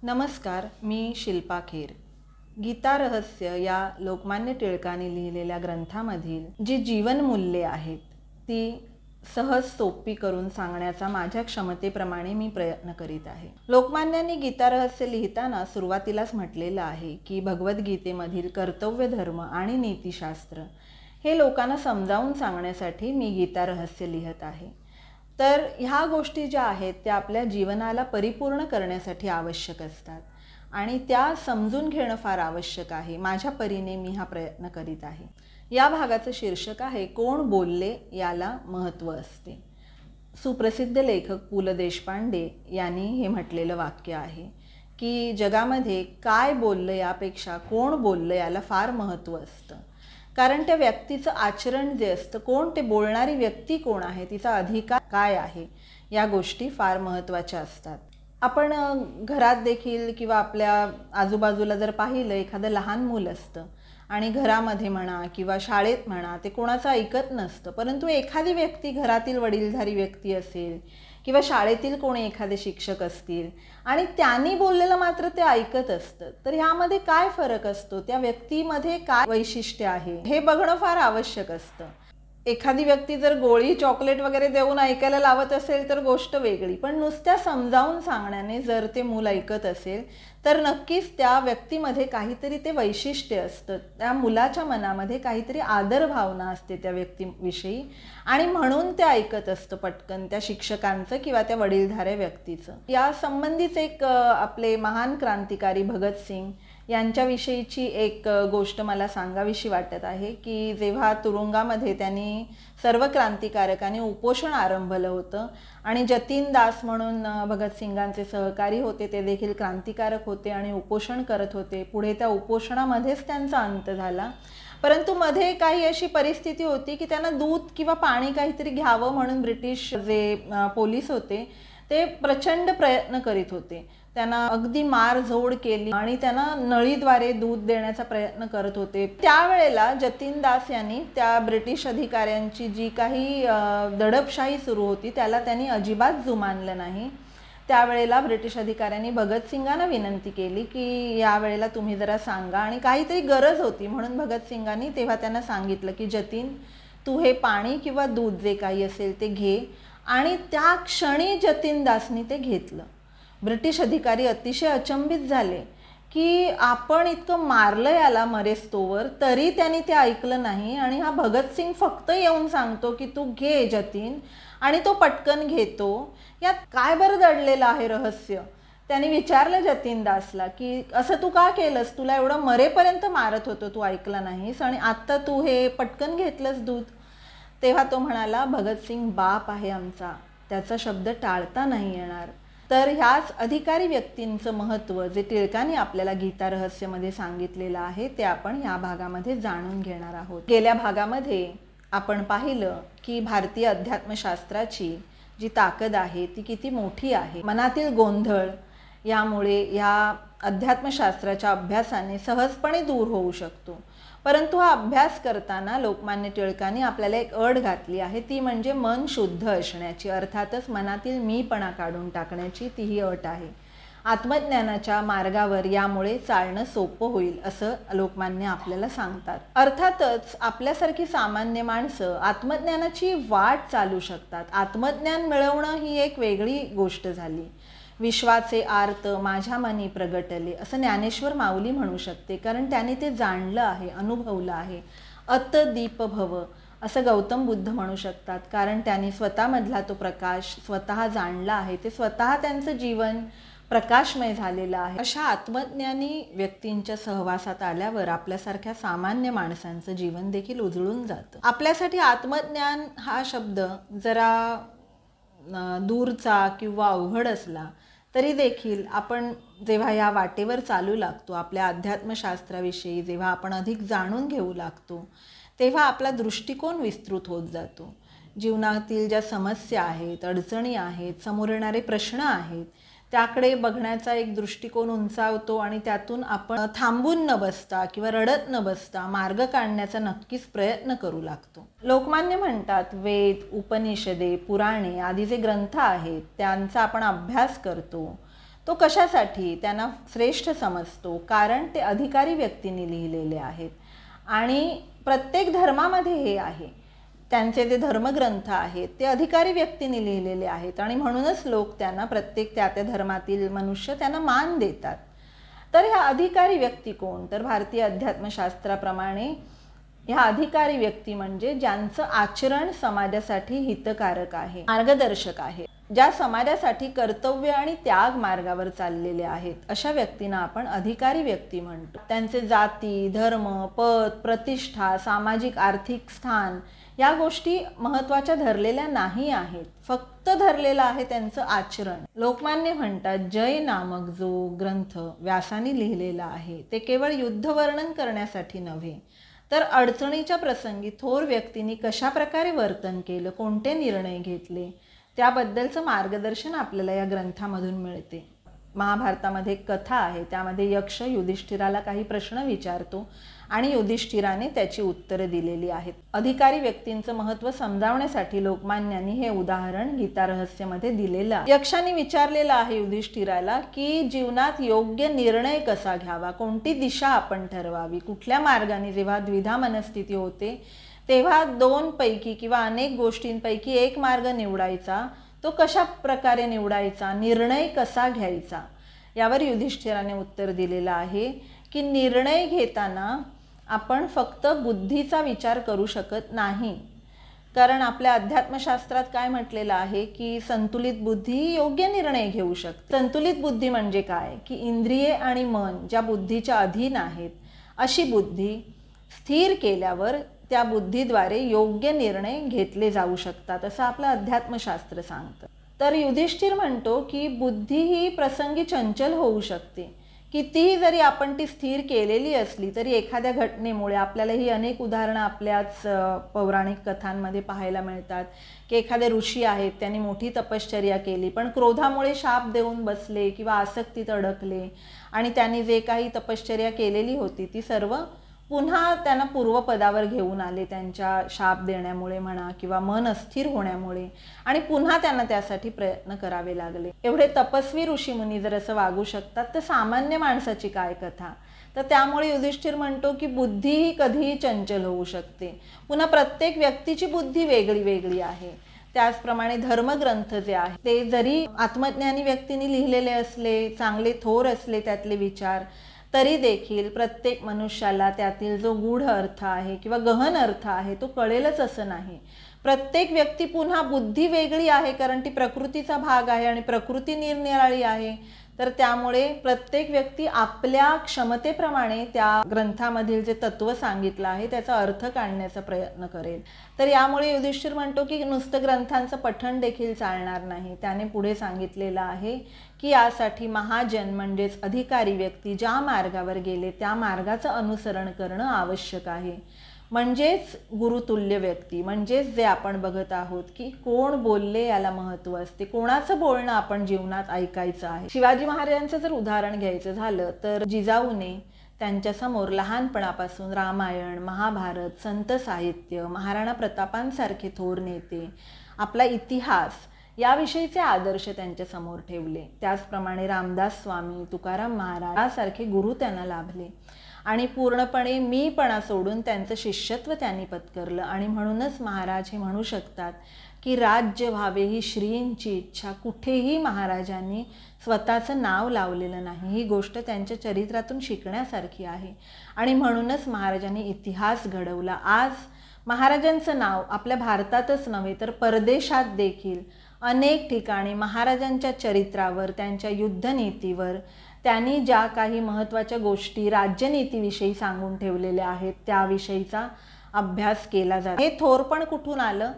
नमस्कार, मी शिल्पा खेर। गीता रहस्य या लोकमान्य टिळकांनी लिहिलेल्या ग्रंथामधील जी जीवनमूल्ये आहेत ती सहज सोपी करून सांगण्याचा माझ्या क्षमतेप्रमाणे मी प्रयत्न करीत आहे। लोकमान्यांनी गीता रहस्य लिहिताना सुरुवातीलाच म्हटलेलं आहे की भगवद्गीतेमधील कर्तव्य धर्म आणि नीतिशास्त्र हे लोकांना समजावून सांगण्यासाठी मी गीता रहस्य लिहित आहे। तर ह्या गोष्टी ज्या आहेत त्या आपल्या जीवनाला परिपूर्ण करण्यासाठी आवश्यक असतात आणि त्या समजून घेणं फार आवश्यक आहे। माझ्या परीने मी हा प्रयत्न करीत आहे। या भागाचं शीर्षक आहे कोण बोलले याला महत्त्व असते। सुप्रसिद्ध लेखक पु ल देशपांडे यांनी हे म्हटलेलं वाक्य आहे की जगामध्ये काय बोललं यापेक्षा कोण बोललं याला फार महत्त्व असतं। कारण त्या व्यक्तीचं आचरण जे असतं, कोण ते बोलणारी व्यक्ती कोण आहे, तिचा अधिकार काय आहे, या गोष्टी फार महत्त्वाच्या असतात। आपण घरात देखील किंवा आपल्या आजूबाजूला जर पाहिलं, एखादं लहान मूल असतं आणि घरामध्ये म्हणा किंवा शाळेत म्हणा ते कोणाचं ऐकत नसतं, परंतु एखादी व्यक्ती घरातील वडीलधारी व्यक्ती असेल किंवा शाळेतील कोणी एखादे शिक्षक असतील आणि त्यांनी बोललेलं मात्र ते ऐकत असतं, तर ह्यामध्ये काय फरक असतो, त्या व्यक्तीमध्ये काय वैशिष्ट्य आहे हे बघणं फार आवश्यक असतं। एखादी व्यक्ती जर गोळी चॉकलेट वगैरे देऊन ऐकायला लावत असेल तर गोष्ट वेगळी, पण नुसत्या समजावून सांगण्याने जर ते मूल ऐकत असेल तर नक्कीच त्या व्यक्तीमध्ये काहीतरी ते वैशिष्ट्य असतं, त्या मुलाच्या मनामध्ये काहीतरी आदर भावना असते त्या व्यक्तीविषयी आणि म्हणून ते ऐकत असतं पटकन त्या शिक्षकांचं किंवा त्या वडीलधाऱ्या व्यक्तीचं। या संबंधीच एक आपले महान क्रांतिकारी भगतसिंग यांच्याविषयीची एक गोष्ट मला सांगावीशी वाटत आहे की जेव्हा तुरुंगामध्ये त्यांनी सर्व क्रांतिकारकांनी उपोषण आरंभलं होतं आणि जतीन दास म्हणून भगतसिंगांचे सहकारी होते, ते देखील क्रांतिकारक होते आणि उपोषण करत होते। पुढे त्या उपोषणामध्येच त्यांचा अंत झाला, परंतु मध्ये काही अशी परिस्थिती होती की त्यांना दूध किंवा पाणी काहीतरी घ्यावं म्हणून ब्रिटिश जे पोलीस होते ते प्रचंड प्रयत्न करीत होते। त्यांना अगदी मारझोड केली आणि त्यांना नळीद्वारे दूध देण्याचा प्रयत्न करत होते। त्यावेळेला जतीन दास यांनी त्या ब्रिटिश अधिकाऱ्यांची जी काही दडपशाही सुरू होती त्याला त्यांनी अजिबात जुमानलं नाही। त्यावेळेला ब्रिटिश अधिकाऱ्यांनी भगतसिंगांना विनंती केली की यावेळेला तुम्ही जरा सांगा, आणि काहीतरी गरज होती म्हणून भगतसिंगांनी तेव्हा त्यांना सांगितलं की जतीन, तू हे पाणी किंवा दूध जे काही असेल ते घे, आणि त्या क्षणी जतीन दासनी ते घेतलं। ब्रिटिश अधिकारी अतिशय अचंबित झाले की आपण इतकं मारलं याला मरेस्तोवर तरी त्यांनी ते ऐकलं नाही आणि हा भगतसिंग फक्त येऊन सांगतो की तू घे जतीन, आणि तो पटकन घेतो। यात काय बरं दडलेलं आहे रहस्य? त्यांनी विचारलं जतीन दासला की असं तू का केलंस, तुला एवढं मरेपर्यंत मारत होतो, तू ऐकला नाहीस आणि आत्ता तू हे पटकन घेतलंस दूध? तेव्हा तो म्हणाला, भगतसिंग बाप आहे आमचा, त्याचा शब्द टाळता नाही येणार। तर ह्याच अधिकारी व्यक्तींचं महत्त्व जे टिळकांनी आपल्याला गीता रहस्यमध्ये सांगितलेलं आहे ते आपण ह्या भागामध्ये जाणून घेणार आहोत। गेल्या भागामध्ये आपण पाहिलं की भारतीय अध्यात्मशास्त्राची जी ताकद आहे ती किती मोठी आहे। मनातील गोंधळ यामुळे ह्या अध्यात्मशास्त्राच्या अभ्यासाने सहजपणे दूर होऊ शकतो, परंतु हा अभ्यास करताना लोकमान्य टिळकांनी आपल्याला एक अट घातली आहे, ती म्हणजे मन शुद्ध असण्याची, अर्थातच मनातील मीपणा काढून टाकण्याची तीही अट आहे। आत्मज्ञानाच्या मार्गावर यामुळे चालणं सोपं होईल असं लोकमान्य आपल्याला सांगतात। अर्थातच आपल्यासारखी सामान्य माणसं आत्मज्ञानाची वाट चालू शकतात। आत्मज्ञान मिळवणं ही एक वेगळी गोष्ट झाली। विश्वाचे आर्त माझ्या मनी प्रगटले असं ज्ञानेश्वर माऊली म्हणू शकते, कारण त्याने ते जाणलं आहे, अनुभवलं आहे। अत दीप भव असं गौतम बुद्ध म्हणू शकतात, कारण त्यांनी स्वतःमधला तो प्रकाश स्वतः जाणला आहे, ते स्वतः त्यांचं जीवन प्रकाशमय झालेलं आहे। अशा आत्मज्ञानी व्यक्तींच्या सहवासात आल्यावर आपल्यासारख्या सामान्य माणसांचं जीवन देखील उजळून जातं। आपल्यासाठी आत्मज्ञान हा शब्द जरा दूरचा किंवा अवघड असला तरी देखील आपण जेव्हा या वाटेवर चालू लागतो, आपल्या अध्यात्मशास्त्राविषयी जेव्हा आपण अधिक जाणून घेऊ लागतो, तेव्हा आपला दृष्टिकोन विस्तृत होत जातो। जीवनातील ज्या समस्या आहेत, अडचणी आहेत, समोर येणारे प्रश्न आहेत, त्याकडे बघण्याचा एक दृष्टिकोन उंचावतो आणि त्यातून आपण थांबून न बसता किंवा रडत न बसता मार्ग काढण्याचा नक्कीच प्रयत्न करू लागतो। लोकमान्य म्हणतात, वेद, उपनिषदे, पुराणे आदी जे ग्रंथ आहेत त्यांचा आपण अभ्यास करतो, तो कशासाठी त्यांना श्रेष्ठ समजतो? कारण ते अधिकारी व्यक्तींनी लिहिलेले आहेत आणि प्रत्येक धर्मामध्ये हे आहे. त्यांचे जे धर्मग्रंथ आहेत ते अधिकारी व्यक्तींनी लिहिलेले आहेत आणि म्हणूनच लोक त्यांना, प्रत्येक त्या धर्मातील मनुष्य त्यांना मान देतात. तर ह्या अधिकारी व्यक्ती कोण? तर भारतीय अध्यात्मशास्त्राप्रमाणे ह्या अधिकारी व्यक्ती म्हणजे ज्यांचं आचरण समाजासाठी हितकारक आहे, मार्गदर्शक आहे, ज्या समाजासाठी कर्तव्य आणि त्याग मार्गावर चाललेले आहेत, अशा व्यक्तींना आपण अधिकारी व्यक्ती म्हणतो. त्यांचे जाती, धर्म, पद, प्रतिष्ठा, सामाजिक आर्थिक स्थान या गोष्टी महत्त्वाच्या धरलेल्या नाही आहेत. फक्त धरलेलं आहे त्यांचं आचरण. लोकमान्य म्हणतात, जय नामक जो ग्रंथ व्यासाने लिहिलेला आहे ते केवळ युद्धवर्णन करण्यासाठी नव्हे, तर अडचणीच्या प्रसंगी थोर व्यक्तींनी कशा प्रकारे वर्तन केलं, कोणते निर्णय घेतले त्याबद्दलचं मार्गदर्शन आपल्याला या ग्रंथामधून मिळते. महाभारतामध्ये एक कथा आहे, त्यामध्ये यक्ष युधिष्ठिराला काही प्रश्न विचारतो आणि युधिष्ठिराने त्याची उत्तरं दिलेली आहेत. अधिकारी व्यक्तींचं महत्त्व समजावण्यासाठी लोकमान्यांनी हे उदाहरण गीता रहस्यमध्ये दिलेलं आहे. यक्षाने विचारलेलं आहे युधिष्ठिराला की जीवनात योग्य निर्णय कसा घ्यावा, कोणती दिशा आपण ठरवावी, कुठल्या मार्गाने जेव्हा द्विधा मनस्थिती होते तेव्हा दोन पैकी किंवा अनेक गोष्टींपैकी एक मार्ग निवडायचा, तो कशा प्रकारे निवडायचा, निर्णय कसा घ्यायचा. यावर युधिष्ठिराने उत्तर दिलेलं आहे की निर्णय घेताना आपण फक्त बुद्धीचा विचार करू शकत नाही, कारण आपल्या अध्यात्मशास्त्रात काय म्हटलेलं आहे की संतुलित बुद्धी योग्य निर्णय घेऊ शकते. संतुलित बुद्धी म्हणजे काय की इंद्रिये आणि मन ज्या बुद्धीच्या अधीन आहेत अशी बुद्धी स्थिर केल्यावर त्या बुद्धीद्वारे योग्य निर्णय घेतले जाऊ शकतात, असं आपलं अध्यात्मशास्त्र सांगतं. तर युधिष्ठिर म्हणतो की बुद्धी ही प्रसंगी चंचल होऊ शकते. कितीही जरी आपण ती स्थिर केलेली असली तरी एखाद्या घटनेमुळे, आपल्याला ही अनेक उदाहरणं आपल्याच पौराणिक कथांमध्ये पाहायला मिळतात की एखादे ऋषी आहेत, त्यांनी मोठी तपश्चर्या केली पण क्रोधामुळे शाप देऊन बसले किंवा आसक्तीत अडकले आणि त्यांनी जे काही तपश्चर्या केलेली होती ती सर्व पुन्हा त्यांना पूर्वपदावर घेऊन आले त्यांच्या शाप देण्यामुळे म्हणा किंवा मन अस्थिर होण्यामुळे, आणि पुन्हा त्यांना त्यासाठी प्रयत्न करावे लागले. एवढे तपस्वी ऋषीमुनी जर असं वागू शकतात तर सामान्य माणसाची काय कथा. तर त्यामुळे युधिष्ठिर म्हणतो की बुद्धी ही कधीही चंचल होऊ शकते. पुन्हा प्रत्येक व्यक्तीची बुद्धी वेगळी वेगळी आहे. त्याचप्रमाणे धर्मग्रंथ जे आहे ते जरी आत्मज्ञानी व्यक्तींनी लिहिलेले असले, चांगले थोर असले त्यातले विचार, तरी देखील प्रत्येक मनुष्याला त्यातील जो गूढ अर्थ आहे किंवा गहन अर्थ आहे तो कळेलच असं नाही. प्रत्येक व्यक्ती, पुन्हा बुद्धी वेगळी आहे कारण ती प्रकृतीचा भाग आहे आणि प्रकृती निरनिराळी आहे. तर त्यामुळे प्रत्येक व्यक्ती आपल्या क्षमतेप्रमाणे त्या ग्रंथामधील जे तत्व सांगितलं आहे त्याचा अर्थ काढण्याचा प्रयत्न करेल. तर यामुळे युधिष्ठिर म्हणतो की नुसतं ग्रंथांचं पठण देखील चालणार नाही. त्याने पुढे सांगितलेलं आहे की यासाठी महाजन म्हणजेच अधिकारी व्यक्ती ज्या मार्गावर गेले त्या मार्गाचं अनुसरण करणं आवश्यक आहे. म्हणजेच गुरुतुल्य व्यक्ती, म्हणजेच जे आपण बघत आहोत की कोण बोलले याला महत्त्व असते, कोणाचं बोलणं आपण जीवनात ऐकायचं आहे. शिवाजी महाराजांचं जर उदाहरण घ्यायचं झालं तर जिजाऊने त्यांच्यासमोर लहानपणापासून रामायण, महाभारत, संत साहित्य, महाराणा प्रतापांसारखे थोर नेते, आपला इतिहास याविषयीचे आदर्श त्यांच्यासमोर ठेवले. त्याचप्रमाणे रामदास स्वामी, तुकाराम महाराज यासारखे गुरु त्यांना लाभले आणि पूर्णपणे मीपणा सोडून त्यांचं शिष्यत्व त्यांनी पत्करलं. आणि म्हणूनच महाराज हे म्हणू शकतात की राज्य व्हावे ही श्रींची इच्छा. कुठेही महाराजांनी स्वतःचं नाव लावलेलं नाही. ही गोष्ट त्यांच्या चरित्रातून शिकण्यासारखी आहे आणि म्हणूनच महाराजांनी इतिहास घडवला. आज महाराजांचं नाव आपल्या भारतातच नव्हे तर परदेशात देखील अनेक ठिकाणी महाराजांच्या चरित्रावर, त्यांच्या युद्धनीतीवर, त्यांनी ज्या काही महत्त्वाच्या गोष्टी राज्यनीतीविषयी सांगून ठेवलेल्या आहेत त्याविषयीचा अभ्यास केला जातो. हे थोरपण कुठून आलं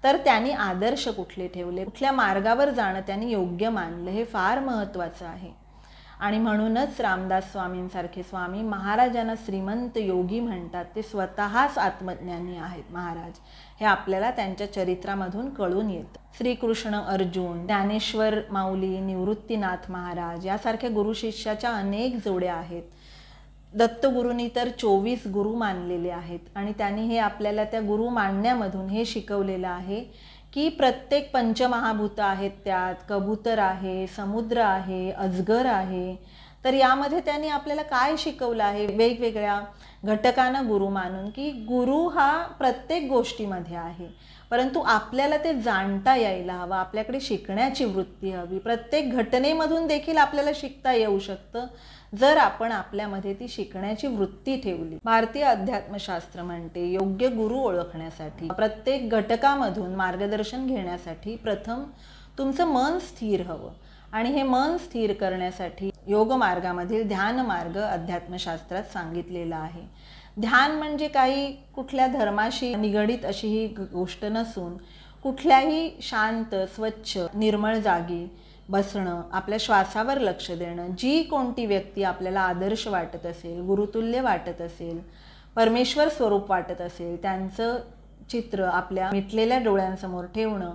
तर त्यांनी आदर्श कुठले ठेवले, कुठल्या मार्गावर जाणं त्यांनी योग्य मानलं, हे फार महत्त्वाचं आहे. आणि म्हणूनच रामदास स्वामींसारखे स्वामी महाराजांना श्रीमंत योगी म्हणतात. ते स्वतःच आत्मज्ञानी आहेत महाराज, हे आपल्याला त्यांच्या चरित्रामधून कळून येतं. श्रीकृष्ण अर्जुन, ज्ञानेश्वर माऊली, निवृत्तीनाथ महाराज यासारख्या गुरुशिष्याच्या अनेक जोड्या आहेत. दत्तगुरूंनी तर 24 गुरु मानलेले आहेत आणि त्यांनी हे आपल्याला त्या गुरु मानण्यामधून हे शिकवलेलं आहे की की प्रत्येक पंचमहाभूत आहेत, त्यात कबूतर आहे, समुद्र आहे, अजगर आहे. तर यामध्ये त्यांनी आपल्याला काय शिकवलं आहे, वेगवेगळ्या घटकांना गुरु मानून, की गुरु हा प्रत्येक गोष्टीमध्ये आहे, परंतु आपल्याला ते जाणता यायला हवं, आपल्याकडे शिकण्याची वृत्ती हवी. प्रत्येक घटनेमधून देखील आपल्याला शिकता येऊ शकतं जर आपण आपल्यामध्ये ती शिकण्याची वृत्ती ठेवली. भारतीय अध्यात्मशास्त्र म्हणते योग्य गुरु ओळखण्यासाठी, प्रत्येक घटकामधून मार्गदर्शन घेण्यासाठी प्रथम तुमचं मन स्थिर हवं. आणि हे मन स्थिर करण्यासाठी योग मार्गामधील ध्यान मार्ग अध्यात्मशास्त्रात सांगितलेला आहे. ध्यान म्हणजे काही कुठल्या धर्माशी निगडित अशी ही गोष्ट नसून कुठल्याही शांत, स्वच्छ, निर्मळ जागी बसणं, आपल्या श्वासावर लक्ष देणं. जी कोणती व्यक्ती आपल्याला आदर्श वाटत असेल, गुरुतुल्य वाटत असेल, परमेश्वर स्वरूप वाटत असेल, त्यांचं चित्र आपल्या मिटलेल्या डोळ्यांसमोर ठेवणं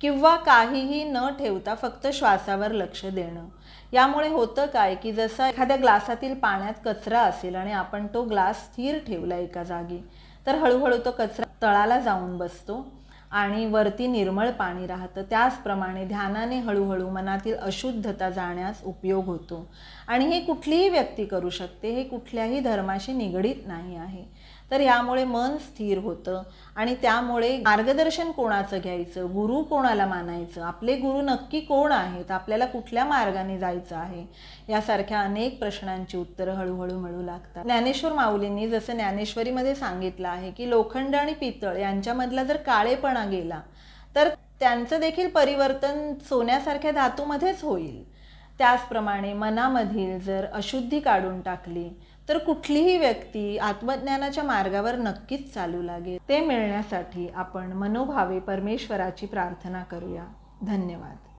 किंवा काहीही न ठेवता फक्त श्वासावर लक्ष देणं. यामुळे होतं काय, की जसं एखाद्या ग्लासातील पाण्यात कचरा असेल आणि आपण तो ग्लास स्थिर ठेवला एका जागी, तर हळूहळू तो कचरा तळाला जाऊन बसतो आणि वरती निर्मळ पाणी राहतं. त्याचप्रमाणे ध्यानाने हळूहळू मनातील अशुद्धता जाण्यास उपयोग होतो. आणि हे कुठलीही व्यक्ती करू शकते, हे कुठल्याही धर्माशी निगडीत नाही आहे. तर यामुळे मन स्थिर होतं आणि त्यामुळे मार्गदर्शन कोणाचं घ्यायचं, गुरु कोणाला मानायचं, आपले गुरु नक्की कोण आहेत, आपल्याला कुठल्या मार्गाने जायचं आहे, यासारख्या अनेक प्रश्नांची उत्तरं हळूहळू मिळू लागतात. ज्ञानेश्वर माऊलींनी जसं ज्ञानेश्वरीमध्ये सांगितलं आहे की लोखंड आणि पितळ यांच्यामधला जर काळेपणा गेला तर त्यांचं देखील परिवर्तन सोन्यासारख्या धातूमध्येच होईल. त्याचप्रमाणे मनामधील जर अशुद्धी काढून टाकली तर कुठलीही व्यक्ती आत्मज्ञानाच्या मार्गावर नक्कीच चालू लागेल. ते मिळण्यासाठी आपण मनोभावे परमेश्वराची प्रार्थना करूया. धन्यवाद.